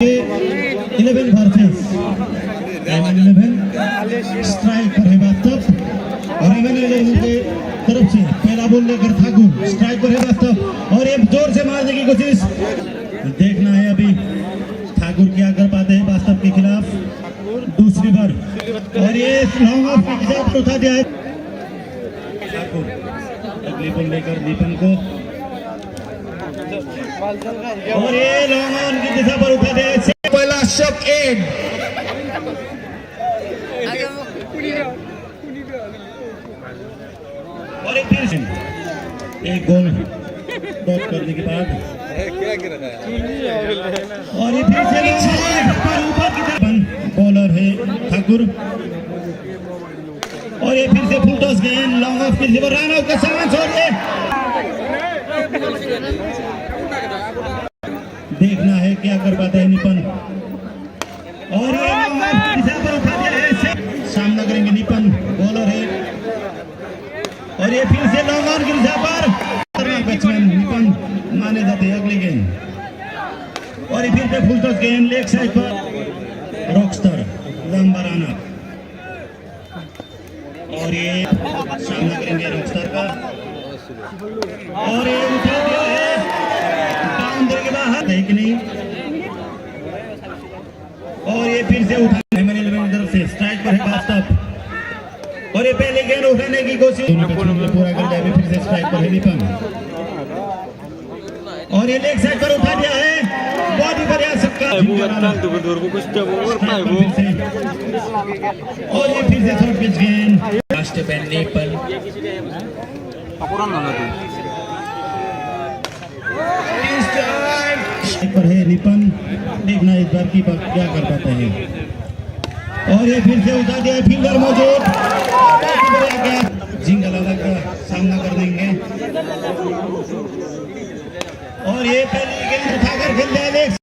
11 versus 11 strike पर है वास्तव और 11 के तरफ से पहला बॉल लेकर ठाकुर स्ट्राइक पर है वास्तव और ये जोर से मारने की कोशिश। देखना है अभी ठाकुर क्या कर पाते हैं वास्तव के खिलाफ दूसरी बार और ये लॉन्ग ऑफ की दिशा पर उठा दिया है ठाकुर। अगली बॉल लेकर दीपन को और ये लॉन्ग ऑन की दिशा पर उठा दिया है पहला शॉट इन और एक गोल डॉट करने के बाद और ये फिर से ऊपर की तरफ बॉलर है ठाकुर और ये फिर से फुल टॉस गेंद लॉन्ग ऑफ की दिशा रन आउट का सामान छोड़िए। देखना है क्या कर पाता है निपन और ये दिशा पर उठा दिया है सामना करेंगे निपन बॉलर है और ये फिर से लॉन्ग ऑन की दिशा पर बैट्समैन निपन माने जाते हैं अगली गेंद और ये फिर से फुल टॉस गेंद लेग साइड पर रॉकस्टार लंबा रन और ये सामना करेंगे रॉकस्टार का और ये उठा दिया है बाउंड्री के बाहर है कि नहीं और ये फिर से उठा की तरफ से स्ट्राइक पर है वास्तव और ये पहले गेंद उठाने की कोशिश पूरा कर दिया फिर से स्ट्राइक पर है निपन और ये लेग साइड पर उठा दिया है बहुत ही बढ़िया छक्का और ये फिर से थर्ड पिच गेंद लास्ट पे निपन पर है निपन। देखना इस बार की क्या कर पाते हैं और ये फिर से उठा दिया फिंगर मौजूद जिंगल अलग का सामना कर देंगे और ये पहले गेंद उठाकर खेल दिया लेग